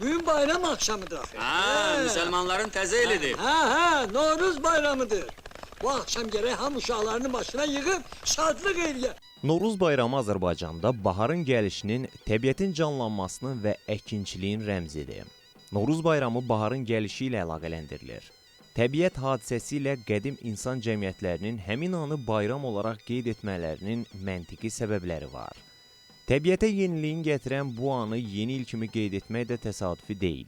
Bugün bayram akşamıdır. Ha, Müslümanların tezelidir. Ha, Novruz bayramıdır. Bu akşam gerek ham uşaqlarını başına yığıb şadlıq eləyər. Novruz bayramı Azərbaycanda baharın gəlişinin, təbiətin canlanmasının və əkinçiliyin rəmzidir. Novruz bayramı baharın gəlişi ilə əlaqələndirilir. Təbiət hadisəsi ilə qədim insan cəmiyyətlərinin həmin anı bayram olaraq qeyd etmələrinin məntiqi səbəbləri var. Təbiətə yeniliyin gətirən bu anı yeni il kimi qeyd etmək də təsadüfi deyil.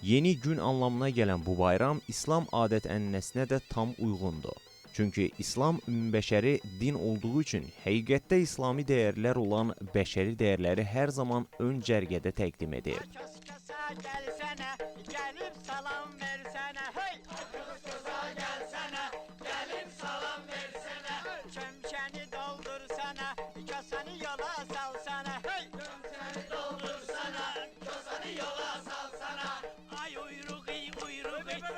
Yeni gün anlamına gələn bu bayram İslam adət-ənənəsinə də tam uyğundur. Çünki İslam ümumbəşəri din olduğu üçün həqiqətdə İslami dəyərlər olan bəşəri dəyərləri hər zaman ön cərgədə təqdim edir.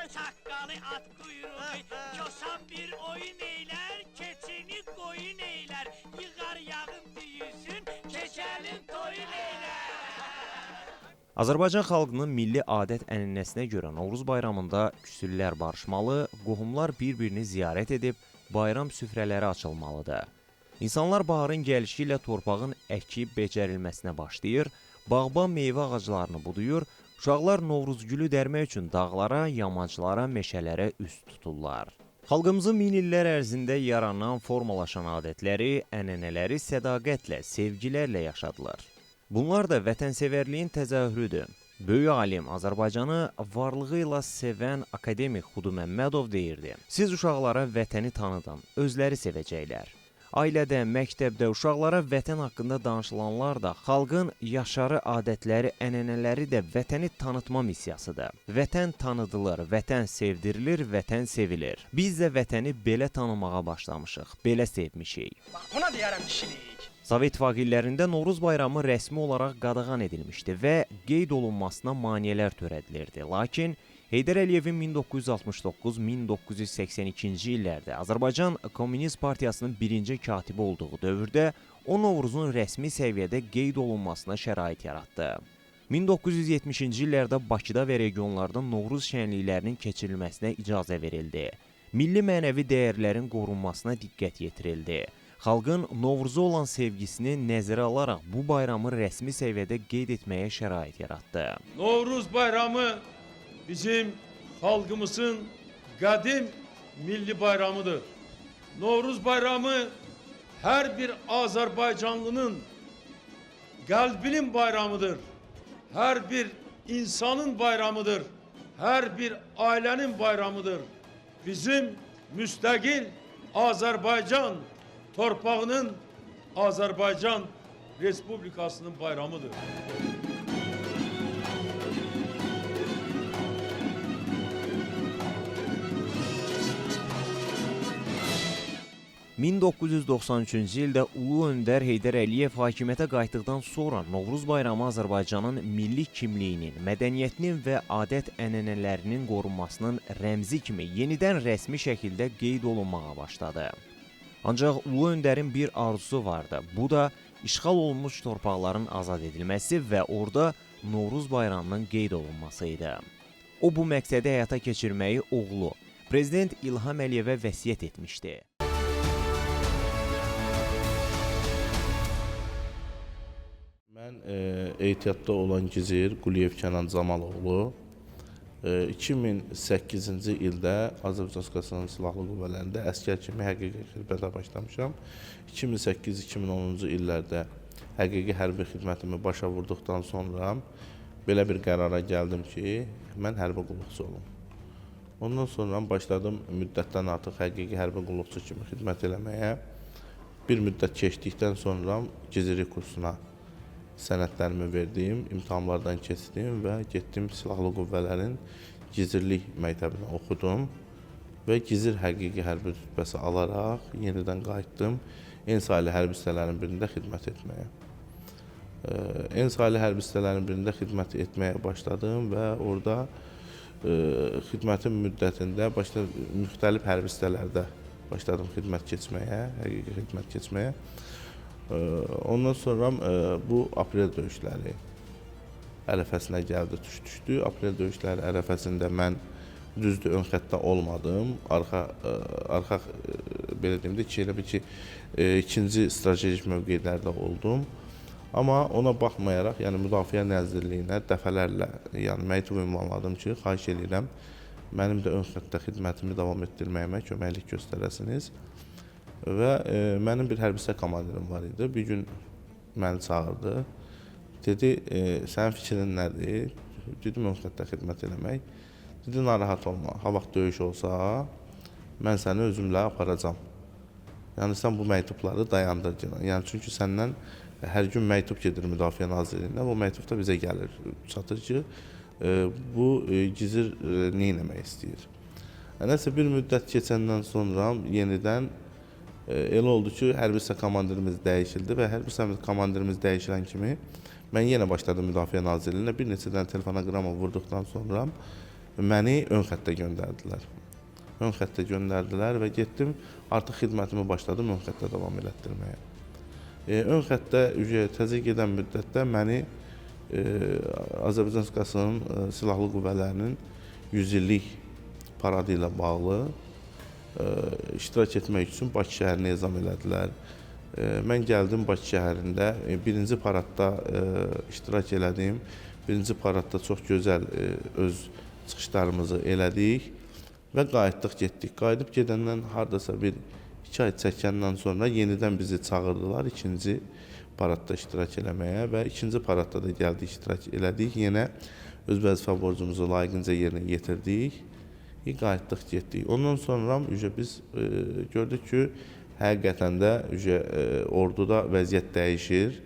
Çaqqalı at quyruğu, kosan bir oyun eylər, keçini qoyun eylər, yığar yağın düyüsün, keçəlin toyun eylər. Azərbaycan xalqının milli adət-ənənəsinə görə Novruz bayramında küsüllər barışmalı, qohumlar bir-birini ziyarət edib bayram süfrələri açılmalıdır. İnsanlar baharın gəlişi ilə torpağın əkib becərilməsinə başlayır, bağban meyvə ağaclarını buduyur, uşaqlar Novruzgülü dərmək üçün dağlara, yamaclara, meşələrə üst tuturlar. Xalqımızın min illər ərzində yaranan, formalaşan adətləri, ənənələri sədaqətlə, sevgilərlə yaşadılar. Bunlar da vətənsevərliyin təzahürüdür. Böyük alim Azərbaycanı varlığı ilə sevən akademik Xudu Məmmədov deyirdi: "Siz uşaqlara vətəni tanıdan, özləri sevəcəklər. Ailədə, məktəbdə uşaqlara vətən haqqında danışılanlar da xalqın yaşarı adətləri, ənənələri də vətəni tanıtma missiyasıdır. Vətən tanıdılır, vətən sevdirilir, vətən sevilir. Biz də vətəni belə tanımağa başlamışıq, belə sevmişik." Bax, buna deyərəm kişilik. Sovet İttifaqı illərində Novruz bayramı rəsmi olaraq qadağan edilmişdi və qeyd olunmasına maneələr törədilirdi. Lakin Heydər Əliyevin 1969-1982-ci illərdə Azərbaycan Komünist Partiyasının birinci katibi olduğu dövrdə o Novruzun rəsmi səviyyədə qeyd olunmasına şərait yaratdı. 1970-ci illərdə Bakıda və regionlarda Novruz şənliklərinin keçirilməsinə icazə verildi. Milli mənəvi dəyərlərin qorunmasına diqqət yetirildi. Xalqın Novruza olan sevgisini nəzərə alaraq bu bayramı rəsmi səviyyədə qeyd etməyə şərait yaratdı. Novruz bayramı bizim xalqımızın qədim milli bayramıdır. Novruz bayramı hər bir Azərbaycanlının qəlbinin bayramıdır. Hər bir insanın bayramıdır. Hər bir ailənin bayramıdır. Bizim müstəqil Azərbaycan torpağının Azərbaycan Respublikasının bayramıdır. 1993-cü ildə Ulu Öndər Heydər Əliyev hakimiyyətə qayıtdıqdan sonra Novruz bayramı Azərbaycanın milli kimliyinin, mədəniyyətinin və adət-ənənələrinin qorunmasının rəmzi kimi yenidən rəsmi şəkildə qeyd olunmağa başladı. Ancaq Ulu Öndərin bir arzusu vardı. Bu da işğal olunmuş torpaqların azad edilməsi və orada Novruz bayramının qeyd olunması idi. O bu məqsədi həyata keçirməyi oğlu, Prezident İlham Əliyevə vəsiyyət etmişdi. Mən ehtiyatda olan gizir Quliyev Kənan Camaloğlu 2008-ci ildə Azərbaycan Respublikasının Silahlı Qüvvələrində əskər kimi həqiqi xidmətə başlamışam. 2008-2010-cu illərdə həqiqi hərbi xidmətimi başa vurduqdan sonra belə bir qərara gəldim ki, mən hərbi qulluqçu olum. Ondan sonra başladım müddətdən artıq həqiqi hərbi qulluqçu kimi xidmət eləməyə. Bir müddət keçdikdən sonra gizirlik kursuna sənədlərimi verdim, imtahanlardan keçdim və getdim Silahlı Qüvvələrin gizirlik məktəbini oxudum və gizir həqiqi hərbi rütbəsi alaraq yenidən qayıtdım en saylı hərbi hissələrin birində xidmət etməyə. En saylı hərbi hissələrin birində xidmət etməyə başladım və orada xidmətin müddətində müxtəlif hərbi hissələrdə başladım xidmət keçməyə, həqiqi xidmət keçməyə. Ondan sonra bu aprel döyüşləri ərəfəsinə gəldi, düşdü. Aprel döyüşləri ərəfəsində mən düzdür ön xəttdə olmadım. Arxa belə deyim də elə bir ki, ikinci strateji mövqelərdə oldum. Amma ona baxmayaraq, yəni Müdafiə Nazirliyinə dəfələrlə məktub ünvanladım ki, xahiş edirəm, mənim də ön xəttdə xidmətimi davam etdirməyimə köməklik göstərəsiniz. Və mənim bir hərbi hissə komandirim var idi. Bir gün məni çağırdı. Dedi, sənin fikrin nədir? Dedim, ön xəttdə xidmət eləmək. Dedi, narahat olma. Ha vaxt döyüş olsa, mən səni özümlə aparacam. Yəni, sən bu məktubları dayandır. Yəni, çünki səndən hər gün məktub gedir Müdafiə Nazirliyinə. Bu məktub da bizə gəlir, çatır ki, bu gizir nə eləmək istəyir. Nəsə bir müddət keçəndən sonra yenidən elə oldu ki, hərbi hissə komandirimiz dəyişildi və hərbi hissə komandirimiz dəyişilən kimi mən yenə başladım Müdafiə Nazirliyinə. Bir neçə dənə telefonogramma vurduqdan sonra məni ön xəttə göndərdilər. Ön xəttə göndərdilər və getdim, artıq xidmətimi başladım ön xəttə davam elətdirməyə. Ön xəttdə təzə gedən müddətdə məni Azərbaycan Respublikasının Silahlı Qüvvələrinin 100 illik paradı ilə bağlı iştirak etmək üçün Bakı şəhərinə ezam elədilər. Mən gəldim Bakı şəhərində, birinci paradda iştirak elədim. Birinci paradda çox gözəl öz çıxışlarımızı elədik və qayıtdıq, getdik. Qayıdıb gedəndən hardasa bir 2 ay çəkəndən sonra yenidən bizi çağırdılar ikinci paradda iştirak eləməyə və ikinci paradda da gəldik, iştirak elədik. Yenə öz vəzifə borcumuzu layiqincə yerinə yetirdik. Qayıtdıq, getdik. Ondan sonra biz gördük ki, həqiqətən də orduda vəziyyət dəyişir.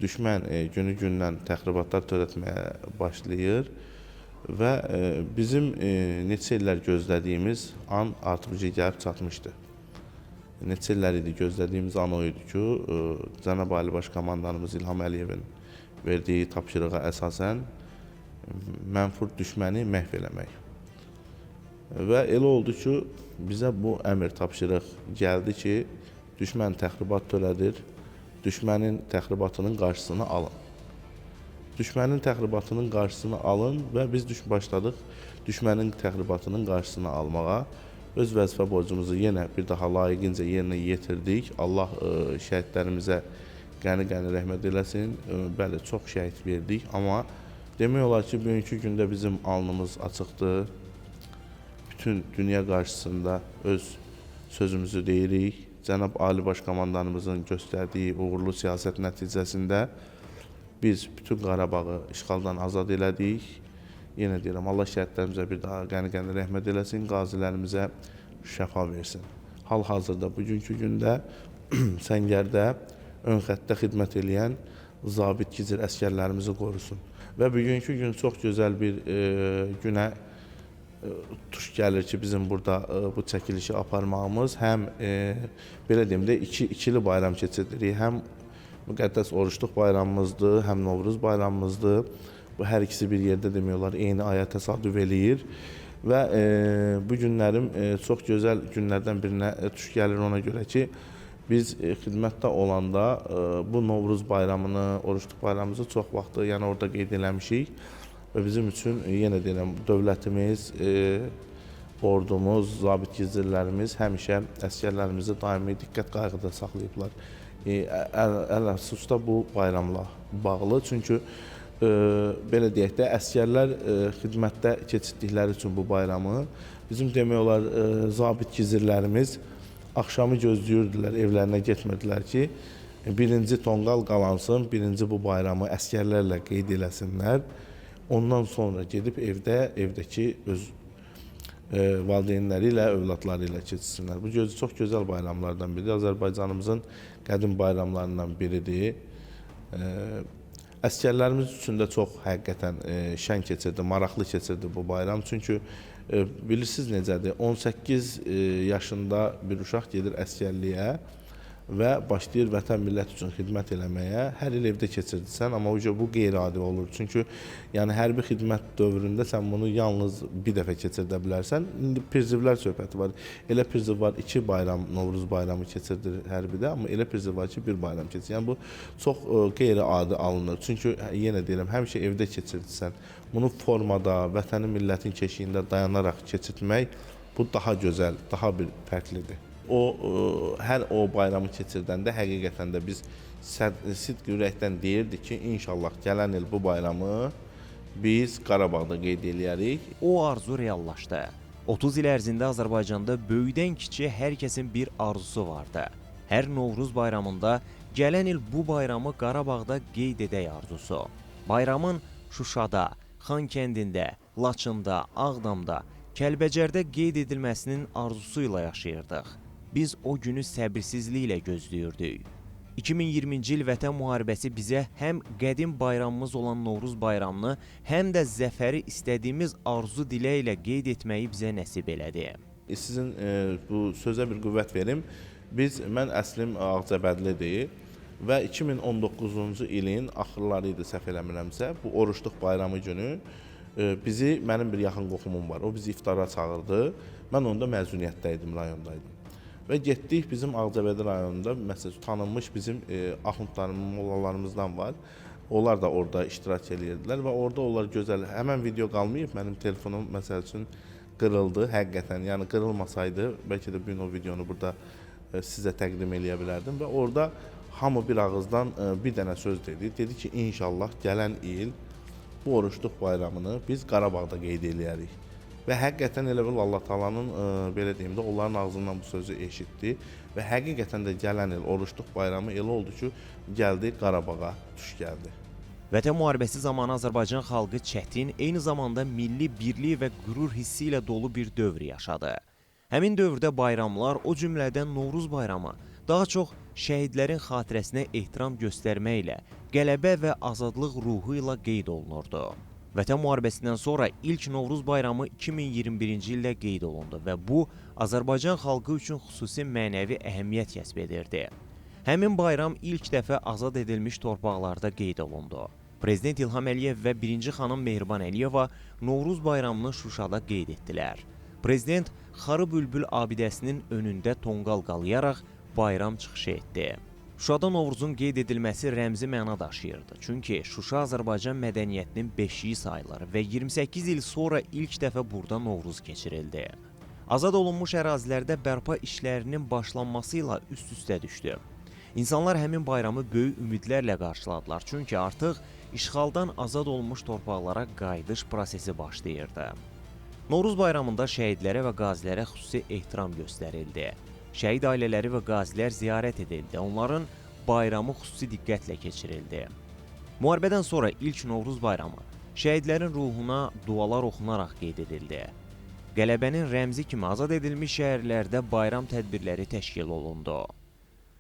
Düşmən günü-gündən təxribatlar törətməyə başlayır və bizim neçə illər gözlədiyimiz an artıq gəlib çatmışdı. Neçə illər idi gözlədiyimiz an o idi ki, Cənab Ali Baş Komandanımız İlham Əliyevin verdiyi tapşırığa əsasən mənfur düşməni məhv eləmək. Və elə oldu ki, bizə bu əmr tapşırıq gəldi ki, düşmən təxribat törədir, düşmənin təxribatının qarşısını alın. Düşmənin təxribatının qarşısını alın və biz başladıq düşmənin təxribatının qarşısını almağa. Öz vəzifə borcumuzu yenə bir daha layiqincə yerinə yetirdik. Allah şəhidlərimizə qəni-qəni rəhmət eləsin. Bəli, çox şəhid verdik, amma demək olar ki, bugünkü gündə bizim alnımız açıqdır. Bütün dünya qarşısında öz sözümüzü deyirik. Cənab Ali Baş Komandanımızın göstərdiyi uğurlu siyasət nəticəsində biz bütün Qarabağı işğaldan azad elədik. Yenə deyirəm, Allah şəhidlərimizə bir daha qəni-qəni rəhmət eləsin, qazilərimizə şəfa versin. Hal-hazırda bugünkü gündə Səngərdə ön xəttdə xidmət edən zabit gizir əsgərlərimizi qorusun. Və bugünkü gün çox gözəl bir günə tuş gəlir ki, bizim burada bu çəkilişi aparmağımız həm belə deyim də ikili bayram keçiririk. Həm müqəddəs oruçluq bayramımızdır, həm Novruz bayramımızdır. Bu hər ikisi bir yerdə demək olar eyni aya təsadüf eləyir və bu günlərim çox gözəl günlərdən birinə tuş gəlir ona görə ki, biz xidmətdə olanda bu Novruz bayramını, oruçluq bayramımızı çox vaxtı yəni orada qeyd eləmişik. Və bizim üçün yenə deyirəm, dövlətimiz, ordumuz, zabit gizirlərimiz həmişə əsgərlərimizi daimi diqqət qayğıda saxlayıblar. Əl-əsus da bu bayramla bağlı. Çünki belə deyək də, əsgərlər xidmətdə keçirdikləri üçün bu bayramı bizim demək olar zabit gizirlərimiz axşamı gözləyirdilər, evlərinə getmirdilər ki, birinci tonqal qalansın, birinci bu bayramı əsgərlərlə qeyd eləsinlər. Ondan sonra gedib evdəki öz valideynləri ilə, övladları ilə keçsinlər. Bu çox gözəl bayramlardan biridir. Azərbaycanımızın qədim bayramlarından biridir. Əsgərlərimiz üçün də çox həqiqətən şən keçirdi, maraqlı keçirdi bu bayram. Çünki bilirsiniz necədir, 18 yaşında bir uşaq gedir əsgərliyə və başlayır vətən millət üçün xidmət eləməyə. Hər il evdə keçirdirsən, amma bu qeyri-adi olur. Çünki yəni hərbi xidmət dövründə sən bunu yalnız bir dəfə keçirdə bilərsən. İndi prizivlər söhbəti var. Elə priziv var 2 bayram, Novruz bayramı keçirdir hərbidə, amma elə priziv var ki, 1 bayram keçir. Yəni bu çox qeyri-adi alınır. Çünki yenə deyirəm, həmişə evdə keçirdirsən. Bunu formada, vətənin millətin keşiyində dayanaraq keçirtmək bu daha gözəl, daha bir fərqlidir. Hər o bayramı keçirdəndə həqiqətən də biz sidq ürəkdən deyirdik ki, inşallah gələn il bu bayramı biz Qarabağda qeyd eləyərik. O arzu reallaşdı. 30 il ərzində Azərbaycanda böyükdən kiçiyə hər kəsin bir arzusu vardı. Hər Novruz bayramında gələn il bu bayramı Qarabağda qeyd edək arzusu. Bayramın Şuşada, Xankəndində, Laçında, Ağdamda, Kəlbəcərdə qeyd edilməsinin arzusu ilə yaşayırdıq. Biz o günü səbirsizliklə gözləyirdik. 2020-ci il Vətən müharibəsi bizə həm qədim bayramımız olan Novruz bayramını, həm də zəfəri istədiyimiz arzu diləklə qeyd etməyi bizə nəsib elədi. Sizin bu sözə bir qüvvət verim. Mən əslim Ağcabədlidir və 2019-cu ilin axırları idi, səhv eləmirəmsə, bu oruçluq bayramı günü mənim bir yaxın qohumum var. O bizi iftara çağırdı. Mən onda məzuniyyətdə idim, rayondaydım. Və getdik bizim Ağcabədi rayonunda, məsələn, tanınmış bizim axundlarımız, mollalarımızdan var. Onlar da orada iştirak edirdilər və orada onlar gözəl, həmən video qalmayıb, mənim telefonum məsəl üçün qırıldı, həqiqətən. Yəni qırılmasaydı, bəlkə də bugün o videonu burada sizə təqdim eləyə bilərdim və orada hamı bir ağızdan bir dənə söz dedi. Dedi ki, inşallah gələn il bu oruçluq bayramını biz Qarabağda qeyd eləyərik. Və həqiqətən elə bil Allah Taala'nın belə deyim də onların ağzından bu sözü eşitdi və həqiqətən də gələn il oruçluq bayramı elə oldu ki, gəldi Qarabağa tuş gəldi. Vətən müharibəsi zamanı Azərbaycan xalqı çətin, eyni zamanda milli birlik və qürur hissi ilə dolu bir dövr yaşadı. Həmin dövrdə bayramlar, o cümlədən Novruz bayramı, daha çox şəhidlərin xatirəsinə ehtiram göstərməklə, qələbə və azadlıq ruhu ilə qeyd olunurdu. Vətən müharibəsindən sonra ilk Novruz bayramı 2021-ci ildə qeyd olundu və bu, Azərbaycan xalqı üçün xüsusi mənəvi əhəmiyyət kəsb edirdi. Həmin bayram ilk dəfə azad edilmiş torpaqlarda qeyd olundu. Prezident İlham Əliyev və 1-ci xanım Mehriban Əliyeva Novruz bayramını Şuşada qeyd etdilər. Prezident Xarı Bülbül abidəsinin önündə tonqal qalayaraq bayram çıxışı etdi. Şuşada Novruzun qeyd edilməsi rəmzi məna daşıyırdı. Çünki Şuşa Azərbaycan mədəniyyətinin beşiyi sayılır və 28 il sonra ilk dəfə burada Novruz keçirildi. Azad olunmuş ərazilərdə bərpa işlərinin başlanması ilə üst-üstə düşdü. İnsanlar həmin bayramı böyük ümidlərlə qarşıladılar. Çünki artıq işğaldan azad olmuş torpaqlara qayıdış prosesi başlayırdı. Novruz bayramında şəhidlərə və qazilərə xüsusi ehtiram göstərildi. Şəhid ailələri və qazilər ziyarət edildi. Onların bayramı xüsusi diqqətlə keçirildi. Müharibədən sonra ilk Novruz bayramı şəhidlərin ruhuna dualar oxunaraq qeyd edildi. Qələbənin rəmzi kimi azad edilmiş şəhərlərdə bayram tədbirləri təşkil olundu.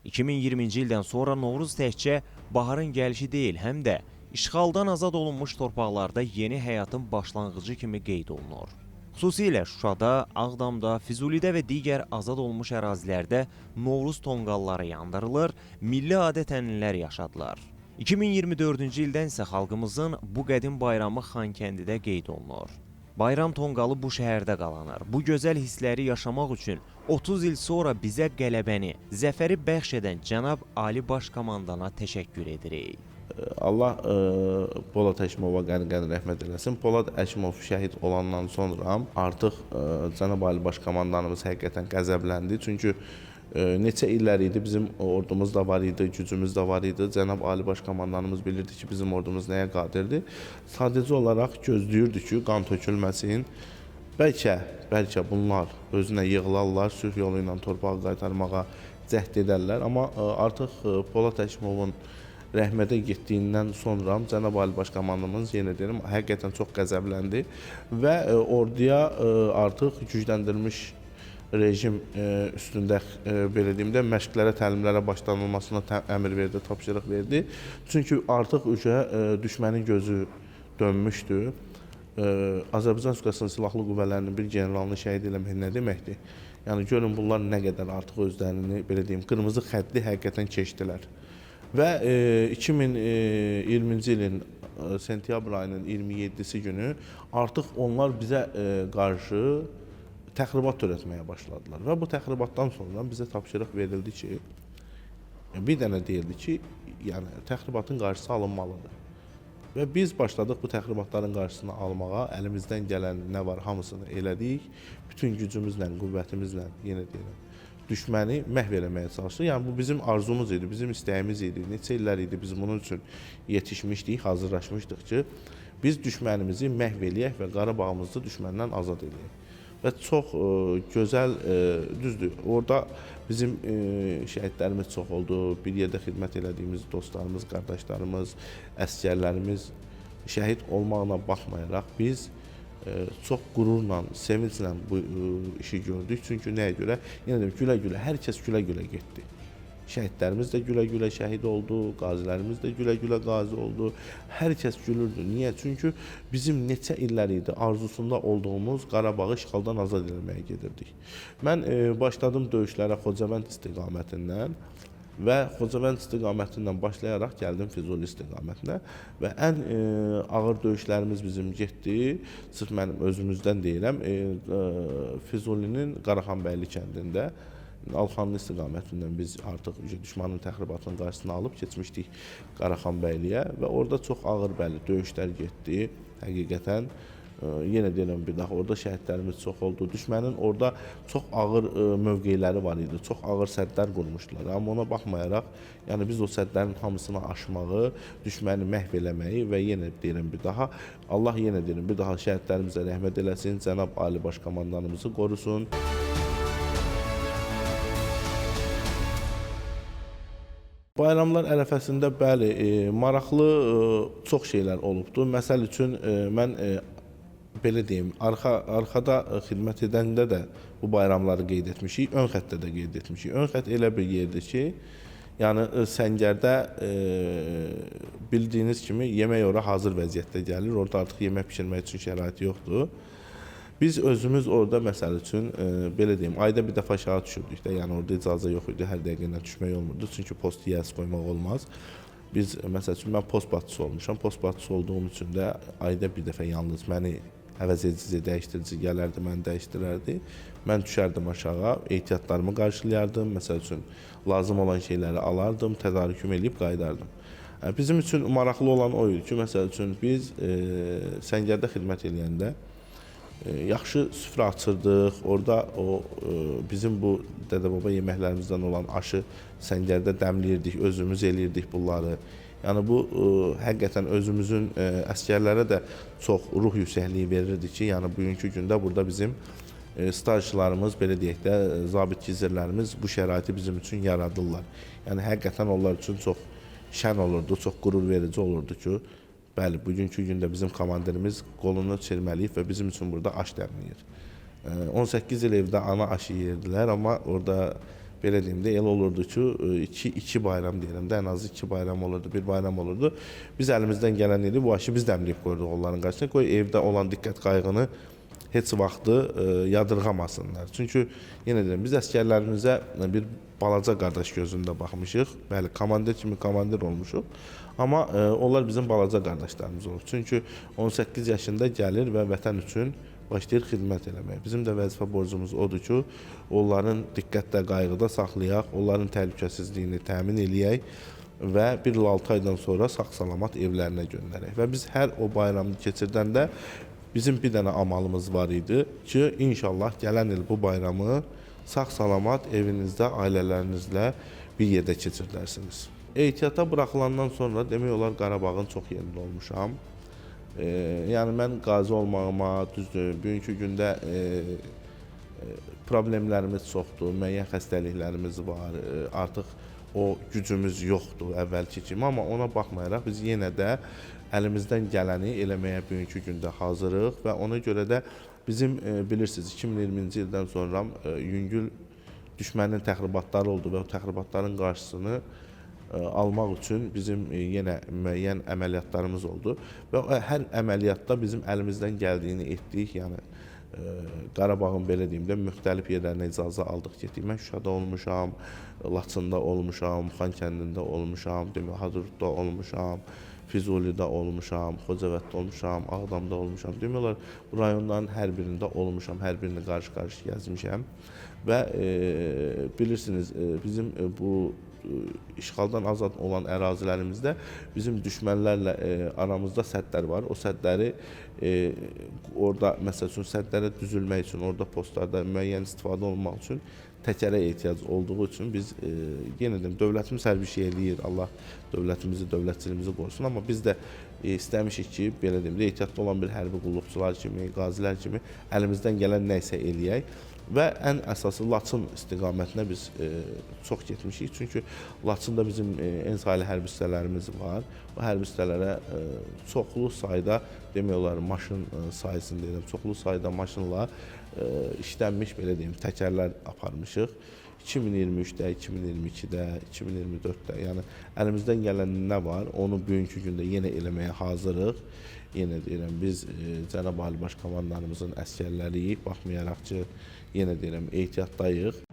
2020-ci ildən sonra Novruz təkcə baharın gəlişi deyil, həm də işğaldan azad olunmuş torpaqlarda yeni həyatın başlanğıcı kimi qeyd olunur. Xüsusilə Şuşada, Ağdamda, Füzulidə və digər azad olmuş ərazilərdə Novruz tonqalları yandırılır, milli adət-ənənələr yaşadılar. 2024-cü ildən isə xalqımızın bu qədim bayramı Xankəndidə qeyd olunur. Bayram tonqalı bu şəhərdə qalanır. Bu gözəl hissləri yaşamaq üçün 30 il sonra bizə qələbəni, zəfəri bəxş edən Cənab Ali Baş Komandana təşəkkür edirik. Allah Polad Həşimova qəni-qəni rəhmət eləsin. Polad Həşimov şəhid olandan sonra artıq Cənab Ali Baş Komandanımız həqiqətən qəzəbləndi. Çünki neçə illər idi bizim ordumuz da var idi, gücümüz də var idi. Cənab Ali Baş Komandanımız bilirdi ki, bizim ordumuz nəyə qadirdir. Sadəcə olaraq gözləyirdi ki, qan tökülməsin. Bəlkə bunlar özünə yığılarlar, sülh yolu ilə torpağı qaytarmağa cəhd edərlər. Amma artıq Polad Həşimovun rəhmətə getdiyindən sonra Cənab Ali Baş Komandanımız yenə deyirəm, həqiqətən çox qəzəbləndi və orduya artıq gücləndirilmiş rejim üstündə belə deyim də məşqlərə, təlimlərə başlanılmasına əmr verdi, tapşırıq verdi. Çünki artıq düşmənin gözü dönmüşdü. Azərbaycan Respublikasının Silahlı Qüvvələrinin bir generalını şəhid eləmək nə deməkdir? Yəni görün bunlar nə qədər artıq özlərini belə deyim, qırmızı xətti həqiqətən keçdilər. Və 2020-ci ilin sentyabr ayının 27-si günü artıq onlar bizə qarşı təxribat törətməyə başladılar. Və bu təxribatdan sonra bizə tapşırıq verildi ki, bir dənə deyildi ki, yəni təxribatın qarşısı alınmalıdır. Və biz başladıq bu təxribatların qarşısını almağa, əlimizdən gələn nə var hamısını elədik. Bütün gücümüzlə, qüvvətimizlə, yenə deyirəm, düşməni məhv eləməyə çalışdıq. Yəni bu bizim arzumuz idi, bizim istəyimiz idi. Neçə illər idi biz bunun üçün yetişmişdik, hazırlaşmışdıq ki, biz düşmənimizi məhv eləyək və Qarabağımızı düşməndən azad eləyək. Və çox gözəl, düzdür, orada bizim şəhidlərimiz çox oldu, bir yerdə xidmət elədiyimiz dostlarımız, qardaşlarımız, əsgərlərimiz şəhid olmağına baxmayaraq biz çox qürurla, sevinclə bu işi gördük. Çünki nəyə görə? Yenə deyim, gülə-gülə, hər kəs gülə-gülə getdi. Şəhidlərimiz də gülə-gülə şəhid oldu, qazilərimiz də gülə-gülə qazi oldu. Hər kəs gülürdü. Niyə? Çünki bizim neçə illər idi arzusunda olduğumuz Qarabağı işğaldan azad etməyə gedirdik. Mən başladım döyüşlərə Xocavənd istiqamətindən və Xocavənd istiqamətindən başlayaraq gəldim Füzuli istiqamətinə və ən ağır döyüşlərimiz bizim getdi. Sırf mənim özümüzdən deyirəm, Füzulinin Qaraxanbəyli kəndində Alxanlı istiqamətindən biz artıq düşmanın təxribatının qarşısını alıb keçmişdik Qaraxanbəyliyə və orada çox ağır döyüşlər getdi. Həqiqətən yenə deyirəm bir daha, orada şəhidlərimiz çox oldu. Düşmənin orada çox ağır mövqeləri var idi, çox ağır səddlər qurmuşdular. Amma ona baxmayaraq, yəni biz o səddlərin hamısını aşmağı, düşməni məhv eləməyi və yenə deyirəm bir daha, Allah yenə deyirəm bir daha şəhidlərimizə rəhmət eləsin, Cənab Ali Başkomandanımızı qorusun. Bayramlar ərəfəsində bəli, maraqlı çox şeylər olubdur. Məsəl üçün mən belə deyim, arxada xidmət edəndə də bu bayramları qeyd etmişik, ön xəttdə də qeyd etmişik. Ön xətt elə bir yerdir ki, yəni Səngərdə bildiyiniz kimi yemək ora hazır vəziyyətdə gəlir. Orada artıq yemək pişirmək üçün şərait yoxdur. Biz özümüz orada məsəl üçün belə deyim, ayda bir dəfə aşağı düşürdük də, yəni orada icazə yox idi, hər dəqiqə ilə düşmək olmurdu. Çünki post yiyəsi qoymaq olmaz. Biz məsəl üçün mən post başçısı olmuşam. Post başçısı olduğum üçün də ayda bir dəfə yalnız məni əvəz edici, dəyişdirici gələrdi, məni dəyişdirərdi. Mən düşərdim aşağı, ehtiyatlarımı qarşılayardım. Məsəl üçün lazım olan şeyləri alardım, tədarükümü eləyib qayıdardım. Bizim üçün maraqlı olan o idi ki, məsəl üçün biz Səngərdə xidmət eləyəndə yaxşı süfrə açırdıq. Orada o bizim bu dədə-baba yeməklərimizdən olan aşı Səngərdə dəmləyirdik, özümüz eləyirdik bunları. Yəni bu həqiqətən özümüzün əsgərlərə də çox ruh yüksəkliyi verirdi ki, yəni bugünkü gündə burada bizim stajlarımız, belə deyək də, zabit gizirlərimiz bu şəraiti bizim üçün yaradırlar. Yəni həqiqətən onlar üçün çox şən olurdu, çox qürur verici olurdu ki, bəli, bugünkü gündə bizim komandirimiz qolunu çirməliyib və bizim üçün burada aş dəmləyir. 18 il evdə ana aşı yerdilər, amma orada belə deyim də, elə olurdu ki, iki bayram deyirəm də, ən azı 2 bayram olurdu, bir bayram olurdu. Biz əlimizdən gələn idi, bu aşı biz dəmləyib qoyurduq onların qarşısına, qoy evdə olan diqqət qayğını heç vaxtı yadırğamasınlar. Çünki yenə deyirəm, biz əsgərlərimizə bir balaca qardaş gözündə baxmışıq. Bəli, komandir kimi komandir olmuşuq. Amma onlar bizim balaca qardaşlarımız olur. Çünki 18 yaşında gəlir və vətən üçün başlayır xidmət eləməyə. Bizim də vəzifə borcumuz odur ki, onların diqqətlə qayğıda saxlayaq, onların təhlükəsizliyini təmin eləyək və 1 il 6 aydan sonra sağ-salamat evlərinə göndərək. Və biz hər o bayramı keçirdəndə bizim bir dənə amalımız var idi ki, inşallah gələn il bu bayramı sağ-salamat evinizdə, ailələrinizlə bir yerdə keçirdərsiniz. Ehtiyata buraxılandan sonra demək olar Qarabağın çox yerində olmuşam. Yəni mən qazi olmağıma, düzdür, bugünkü gündə problemlərimiz çoxdur, müəyyən xəstəliklərimiz var, artıq o gücümüz yoxdur əvvəlki kimi, amma ona baxmayaraq biz yenə də əlimizdən gələni eləməyə bugünkü gündə hazırıq və ona görə də bizim bilirsiniz 2020-ci ildən sonra yüngül düşmənin təxribatları oldu və o təxribatların qarşısını almaq üçün bizim yenə müəyyən əməliyyatlarımız oldu və hər əməliyyatda bizim əlimizdən gəldiyini etdik. Yəni Qarabağın belə deyim də müxtəlif yerlərinə icazə aldıq getdik. Mən Şuşada olmuşam, Laçında olmuşam, Xankəndində olmuşam, demək Hadrutda olmuşam, Füzulidə olmuşam, Xocavənddə olmuşam, Ağdamda olmuşam. Demək olar bu rayonların hər birində olmuşam, hər birini qarşı-qarşı gəzmişəm və bilirsiniz bizim bu işğaldan azad olan ərazilərimizdə bizim düşmənlərlə aramızda səddlər var. O səddləri orada məsəl üçün səddlərə düzülmək üçün, orada postlarda müəyyən istifadə olmaq üçün təkərə ehtiyac olduğu üçün biz yenə deyim dövlətimiz hər bir şey eləyir. Allah dövlətimizi, dövlətçiliyimizi qorusun, amma biz də istəmişik ki, belə deyim də ehtiyatlı olan bir hərbi qulluqçular kimi, qazilər kimi əlimizdən gələn nə isə eləyək. Və ən əsası Laçın istiqamətinə biz çox getmişik. Çünki Laçında bizim en saylı hərbi hissələrimiz var. Bu hərbi hissələrə çoxlu sayda demək olar maşın sayısını deyirəm, çoxlu sayda maşınla işlənmiş belə deyim təkərlər aparmışıq. 2023-də, 2022-də, 2024-də, yəni əlimizdən gələn nə var, onu bugünkü gündə yenə eləməyə hazırıq. Yenə deyirəm, biz Cənab Ali Baş Komandanımızın əsgərləriyik, baxmayaraq ki, yenə deyirəm, ehtiyatdayıq.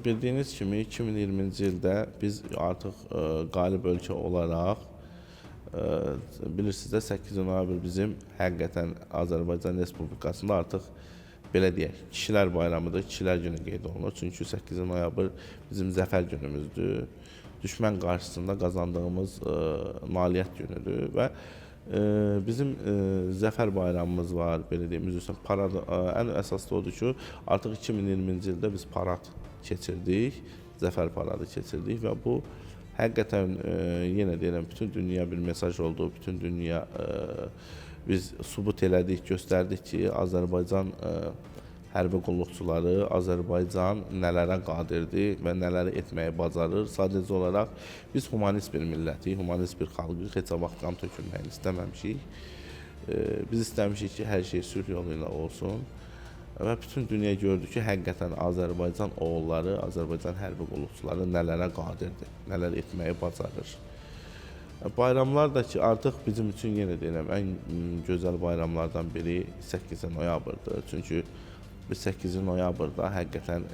Bildiyiniz kimi 2020-ci ildə biz artıq qalib ölkə olaraq bilirsiniz də 8 noyabr bizim həqiqətən Azərbaycan Respublikasında artıq belə deyək, kişilər bayramıdır, kişilər günü qeyd olunur. Çünki 8 noyabr bizim zəfər günümüzdür. Düşmən qarşısında qazandığımız nailiyyət günüdür və bizim zəfər bayramımız var, belə deyim, üzrsən parad, ən əsaslı odur ki, artıq 2020-ci ildə biz parad keçirdik, zəfər paradı keçirdik və bu həqiqətən yenə deyirəm, bütün dünya bir mesaj oldu, bütün dünya biz sübut elədik, göstərdik ki, Azərbaycan hərbi qulluqçuları, Azərbaycan nələrə qadirdir və nələri etməyi bacarır. Sadəcə olaraq biz humanist bir millətik, humanist bir xalqıq, heç vaxt qan tökülməyini istəməmişik. Biz istəmişik ki, hər şey sülh yolu ilə olsun. Və bütün dünya gördü ki, həqiqətən Azərbaycan oğulları, Azərbaycan hərbi qulluqçuları nələrə qadirdir, nələr etməyi bacarır. Bayramlar da ki, artıq bizim üçün yenə deyirəm, ən gözəl bayramlardan biri 8 noyabrdır. Çünki biz 8 noyabrda həqiqətən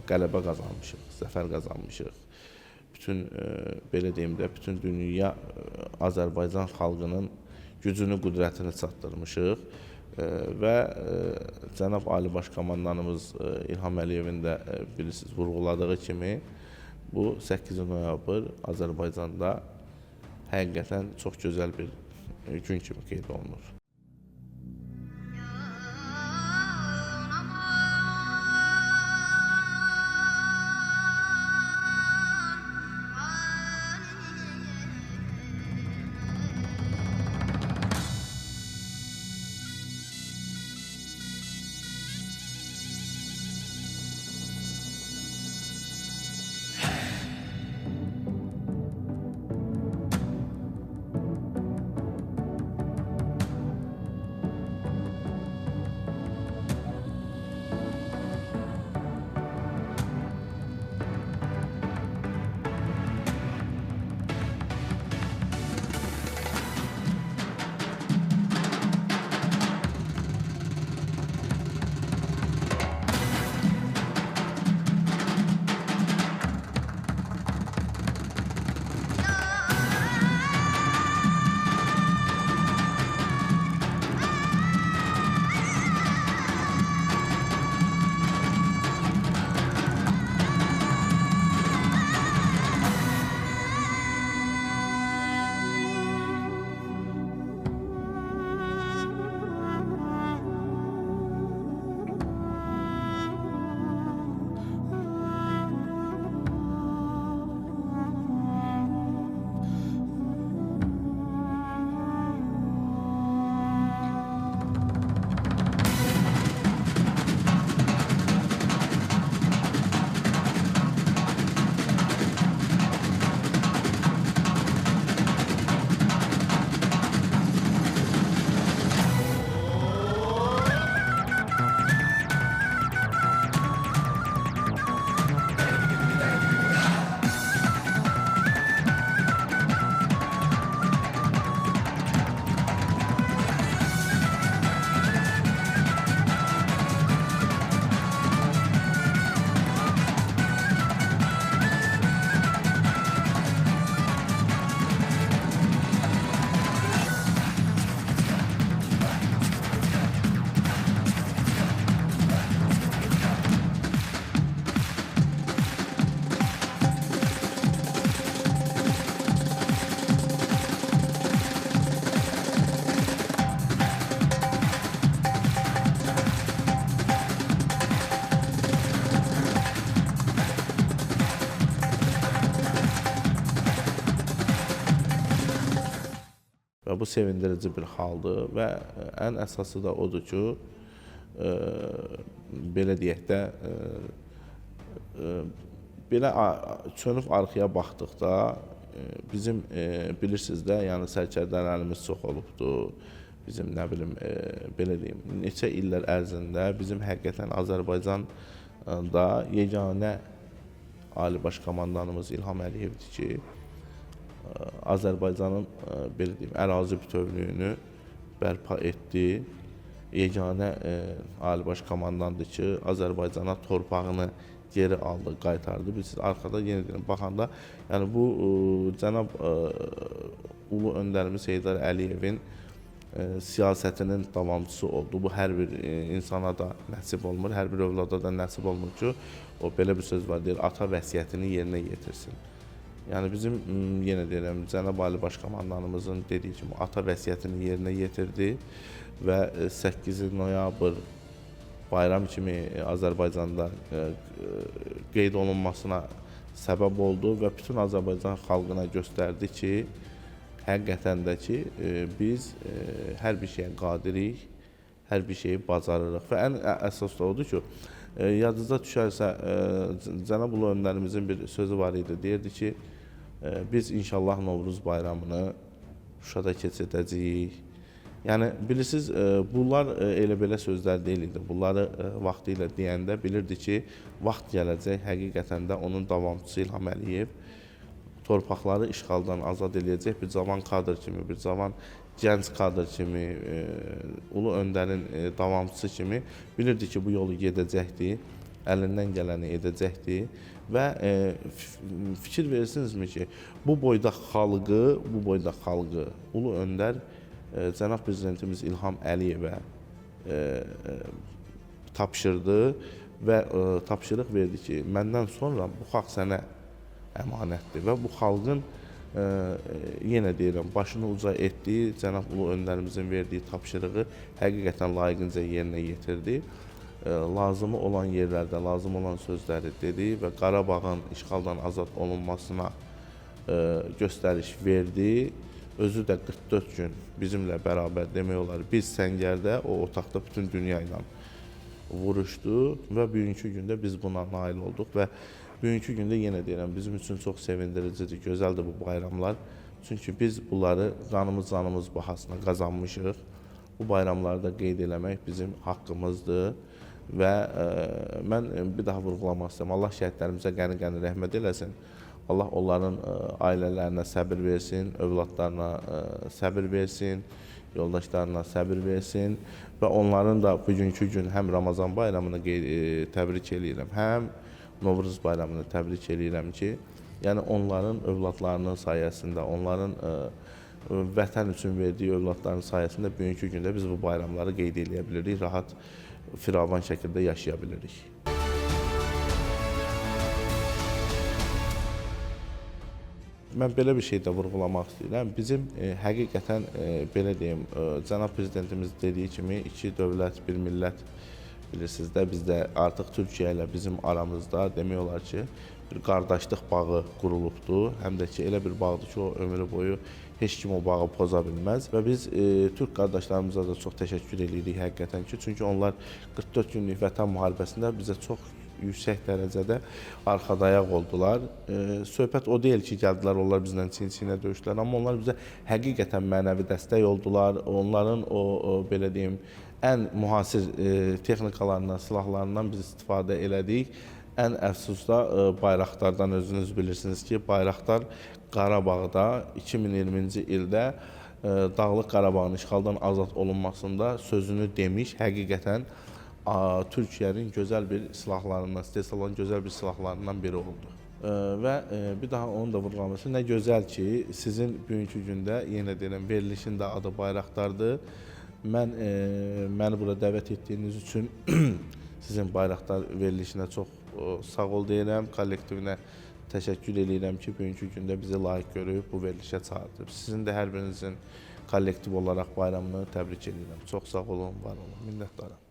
qələbə qazanmışıq, zəfər qazanmışıq. Bütün, belə deyim də, bütün dünya Azərbaycan xalqının gücünü, qüdrətini çatdırmışıq. Və Cənab Ali Baş Komandanımız İlham Əliyevin də bilirsiniz, vurğuladığı kimi bu 8 noyabr Azərbaycanda həqiqətən çox gözəl bir gün kimi qeyd olunur. və bu sevindirici bir haldır və ən əsası da odur ki, belə deyək də, belə çönüb arxaya baxdıqda bizim bilirsiniz də, yəni sərkərdələrimiz çox olubdur. Bizim nə bilim belə deyim, neçə illər ərzində bizim həqiqətən Azərbaycanda yeganə Ali Baş Komandanımız İlham Əliyevdir ki, Azərbaycanın belə deyim, ərazi bütövlüyünü bərpa etdi. Yeganə Ali Baş Komandandır ki, Azərbaycana torpağını geri aldı, qaytardı. Biz arxada yenə deyirəm, baxanda, yəni bu cənab Ulu Öndərimiz Heydər Əliyevin siyasətinin davamçısı oldu. Bu hər bir insana da nəsib olmur, hər bir övlada da nəsib olmur ki, o belə bir söz var, deyir, ata vəsiyyətini yerinə yetirsin. Yəni bizim yenə deyirəm, cənab Ali Baş Komandanımızın dediyi kimi ata vəsiyyətini yerinə yetirdi və 8 noyabr bayram kimi Azərbaycanda qeyd olunmasına səbəb oldu və bütün Azərbaycan xalqına göstərdi ki, həqiqətən də ki, biz hər bir şeyə qadirik, hər bir şeyi bacarırıq və ən əsas da odur ki, yadınıza düşərsə, cənab Ulu Öndərimizin bir sözü var idi, deyirdi ki, biz inşallah Novruz bayramını Şuşada keçirdəcəyik. Yəni, bilirsiniz, bunlar elə belə sözlər deyil idi. Bunları vaxtı ilə deyəndə bilirdi ki, vaxt gələcək, həqiqətən də onun davamçısı İlham Əliyev torpaqları işğaldan azad edəcək bir cavan kadr kimi, bir cavan gənc kadr kimi, Ulu Öndərin davamçısı kimi bilirdi ki, bu yolu gedəcəkdir, əlindən gələni edəcəkdir və fikir verirsinizmi ki, bu boyda xalqı Ulu Öndər cənab prezidentimiz İlham Əliyevə tapşırdı və tapşırıq verdi ki, məndən sonra bu xalq sənə əmanətdir və bu xalqın yenə deyirəm, başını uca etdiyi cənab Ulu Öndərimizin verdiyi tapşırığı həqiqətən layiqincə yerinə yetirdi. Lazımı olan yerlərdə lazım olan sözləri dedi və Qarabağın işğaldan azad olunmasına göstəriş verdi. Özü də 44 gün bizimlə bərabər demək olar. Biz Səngərdə, o otaqda bütün dünya ilə vuruşdu və bugünkü gündə biz buna nail olduq və bugünkü gündə yenə deyirəm, bizim üçün çox sevindiricidir, gözəldir bu bayramlar. Çünki biz bunları canımız bahasına qazanmışıq. Bu bayramları da qeyd eləmək bizim haqqımızdır və mən bir daha vurğulamaq istəyirəm. Allah şəhidlərimizə qəni-qəni rəhmət eləsin. Allah onların ailələrinə səbir versin, övladlarına səbir versin, yoldaşlarına səbir versin və onların da bugünkü gün həm Ramazan bayramını təbrik eləyirəm, həm Novruz bayramını təbrik eləyirəm ki, yəni onların övladlarının sayəsində, onların vətən üçün verdiyi övladların sayəsində bugünkü gündə biz bu bayramları qeyd eləyə bilirik, rahat, firavan şəkildə yaşaya bilirik. Mən belə bir şey də vurğulamaq istəyirəm. Bizim həqiqətən, belə deyim, cənab prezidentimiz dediyi kimi, iki dövlət, bir millət, bilirsiniz də, bizdə artıq Türkiyə ilə bizim aramızda demək olar ki, bir qardaşlıq bağı qurulubdur. Həm də ki, elə bir bağdır ki, o ömrü boyu heç kim o bağı poza bilməz və biz Türk qardaşlarımıza da çox təşəkkür edirik həqiqətən ki, çünki onlar 44 günlük vətən müharibəsində bizə çox yüksək dərəcədə arxadayaq oldular. Söhbət o deyil ki, gəldilər, onlar bizlə çin-çinə döyüşdülər, amma onlar bizə həqiqətən mənəvi dəstək oldular. Onların o belə deyim, ən mühasir texnikalarından, silahlarından biz istifadə elədik. Ən əfsusda Bayraqdardan özünüz bilirsiniz ki, Bayraqdar Qarabağda 2020-ci ildə Dağlıq Qarabağın işğaldan azad olunmasında sözünü demiş, həqiqətən Türkiyənin gözəl bir silahlarından, istehsal olan gözəl bir silahlarından biri oldu. Və bir daha onu da vurğulamaq istəyirəm. Nə gözəl ki, sizin bugünkü gündə, yenə deyirəm, verilişin də adı Bayraqdardır. Məni bura dəvət etdiyiniz üçün sizin Bayraqdar verilişinə çox sağ ol deyirəm, kollektivinə təşəkkür edirəm ki, bugünkü gündə bizi layiq görüb bu verilişə çağırdı. Sizin də hər birinizin kollektiv olaraq bayramını təbrik edirəm. Çox sağ olun, var olun, minnətdarım.